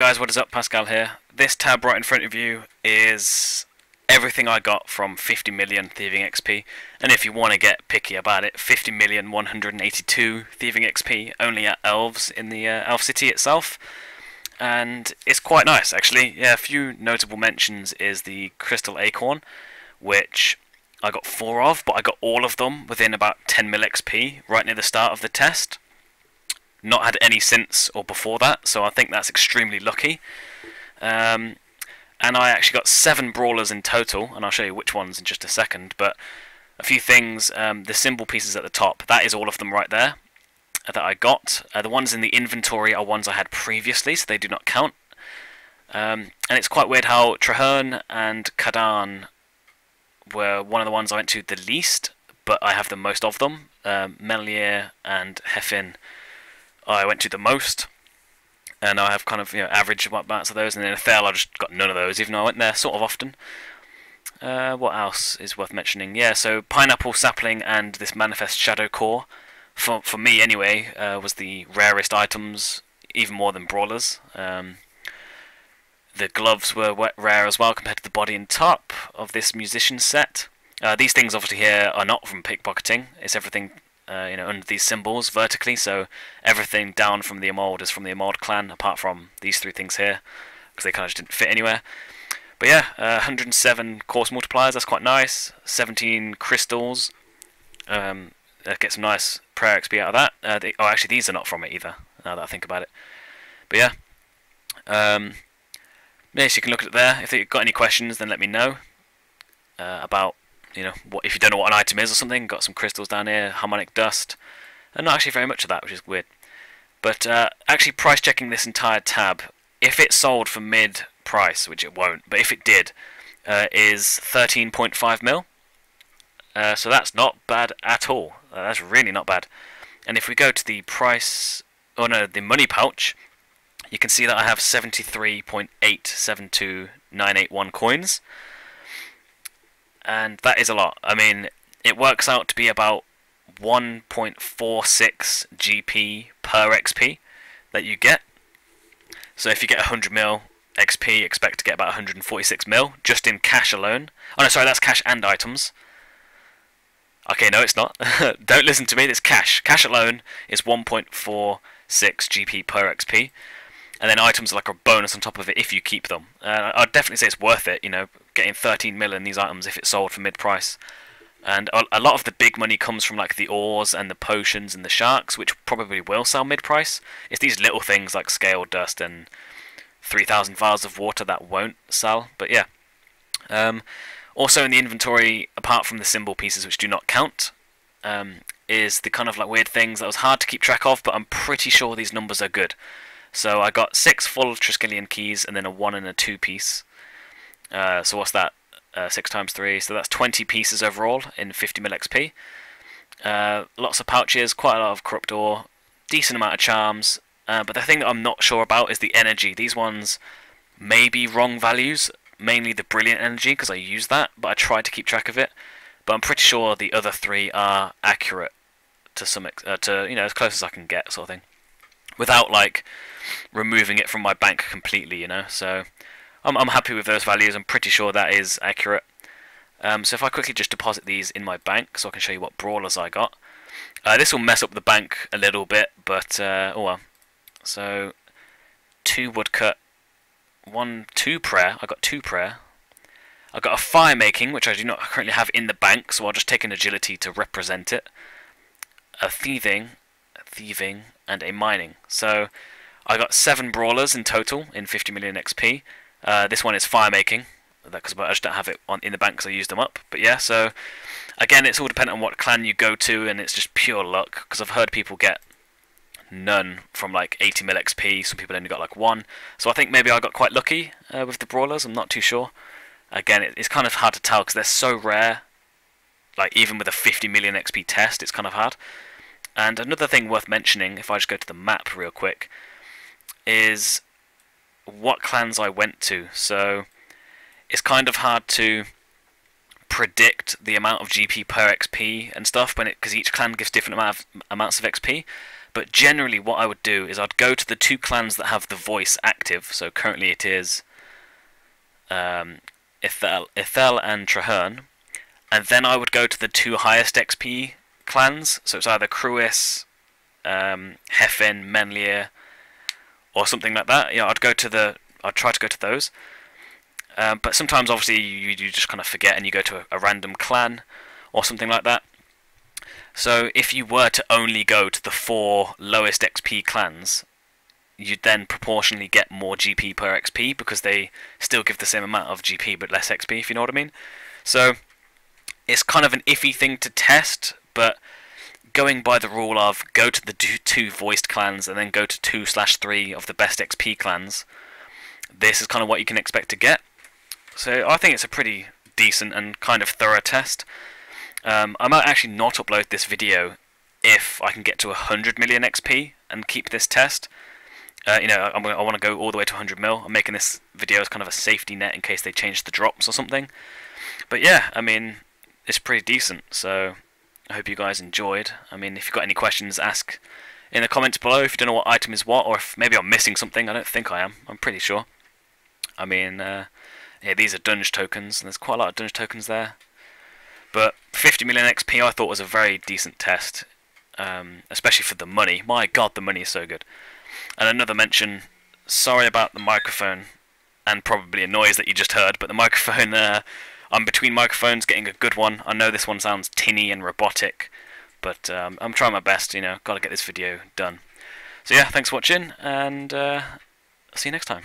guys, what is up? Pascal here. This tab right in front of you is everything I got from 50 million Thieving XP, and if you want to get picky about it, 50,182 Thieving XP only at Elves in the Elf City itself, and it's quite nice actually. Yeah, a few notable mentions is the Crystal Acorn, which I got 4 of, but I got all of them within about 10 mil XP right near the start of the test. Not had any since or before that, so I think that's extremely lucky. And I actually got 7 brawlers in total, and I'll show you which ones in just a second. But a few things, the symbol pieces at the top, that is all of them right there that I got. The ones in the inventory are ones I had previously, so they do not count. And it's quite weird how Traherne and Kadan were one of the ones I went to the least, but I have the most of them. Melier and Heffin I went to the most, and I have kind of average amounts of those, and then Athel I just got none of those, even though I went there sort of often. What else is worth mentioning? Yeah, so Pineapple Sapling and this Manifest Shadow Core, for me anyway, was the rarest items, even more than Brawlers. The gloves were rare as well compared to the body and top of this Musician set. These things obviously here are not from pickpocketing, it's everything under these symbols vertically, so everything down from the Emerald is from the Emerald clan, apart from these 3 things here, because they kind of just didn't fit anywhere. But yeah, 107 course multipliers, that's quite nice. 17 crystals, get some nice prayer XP out of that. Oh, actually these are not from it either, now that I think about it. But yeah, yeah, so you can look at it there. If you've got any questions, then let me know about, what if you don't know what an item is or something. Got some crystals down here, harmonic dust, and not actually very much of that, which is weird. But actually price checking this entire tab, if it sold for mid price, which it won't, but if it did, is 13.5 mil. So that's not bad at all. That's really not bad. And if we go to the price, the money pouch, you can see that I have 73.872981 coins. And that is a lot. I mean, it works out to be about 1.46 GP per XP that you get. So if you get 100 mil XP, expect to get about 146 mil just in cash alone. Oh no, sorry, that's cash and items. Okay, no, it's not. Don't listen to me, it's cash. Cash alone is 1.46 GP per XP. And then items are like a bonus on top of it if you keep them. I'd definitely say it's worth it, getting 13 mil in these items if it's sold for mid-price. And a lot of the big money comes from like the ores and the potions and the sharks, which probably will sell mid-price. It's these little things like scale dust and 3,000 vials of water that won't sell. But yeah. Also in the inventory, apart from the symbol pieces which do not count, is the kind of like weird things that was hard to keep track of, but I'm pretty sure these numbers are good. So I got 6 full Triskelion keys and then a 1 and a 2 piece. So what's that? 6 times 3, so that's 20 pieces overall in 50 mil XP. Lots of pouches, quite a lot of corrupt ore, decent amount of charms. But the thing that I'm not sure about is the energy. These ones may be wrong values, mainly the brilliant energy because I use that, but I tried to keep track of it. But I'm pretty sure the other 3 are accurate to some as close as I can get, sort of thing, without like removing it from my bank completely, So I'm happy with those values. I'm pretty sure that is accurate. So if I quickly just deposit these in my bank, so I can show you what brawlers I got. This will mess up the bank a little bit, but oh well. So 2 woodcut, 2 prayer. I got 2 prayer. I got a firemaking, which I do not currently have in the bank, so I'll just take an agility to represent it. A thieving, and a mining. So I got 7 brawlers in total in 50 million XP. This one is firemaking, because I just don't have it in the bank because I used them up. But yeah, so again, it's all dependent on what clan you go to, and it's just pure luck, because I've heard people get none from like 80 mil XP, some people only got like 1. So I think maybe I got quite lucky with the brawlers, I'm not too sure. Again, it's kind of hard to tell because they're so rare. Like even with a 50 million XP test, it's kind of hard. And another thing worth mentioning, if I just go to the map real quick, is what clans I went to. So it's kind of hard to predict the amount of GP per XP and stuff, because each clan gives different amounts of XP. But generally what I would do is I'd go to the 2 clans that have the voice active. So currently it is Ithel and Traherne. And then I would go to the 2 highest XP clans. So it's either Cruis, Hefin, Menlier, or something like that. You know, I'd try to go to those. But sometimes obviously you just kind of forget and you go to a random clan or something like that. So if you were to only go to the 4 lowest XP clans, you'd then proportionally get more GP per XP, because they still give the same amount of GP but less XP, if you know what I mean. So it's kind of an iffy thing to test, but going by the rule of go to the 2 voiced clans and then go to 2/3 of the best XP clans, this is kind of what you can expect to get. So I think it's a pretty decent and kind of thorough test. I might actually not upload this video if I can get to 100 million XP and keep this test. You know, I want to go all the way to 100 mil. I'm making this video as kind of a safety net in case they change the drops or something. But yeah, I mean, it's pretty decent, so I hope you guys enjoyed. I mean, if you've got any questions, ask in the comments below if you don't know what item is what, or if maybe I'm missing something. I don't think I am. I'm pretty sure. I mean, yeah, these are dunge tokens, and there's quite a lot of dunge tokens there. But 50 million XP I thought was a very decent test, especially for the money. My god, the money is so good. And another mention, sorry about the microphone, and probably a noise that you just heard, but the microphone, I'm between microphones getting a good one. I know this one sounds tinny and robotic, but I'm trying my best, you know, gotta get this video done. So yeah, thanks for watching, and see you next time.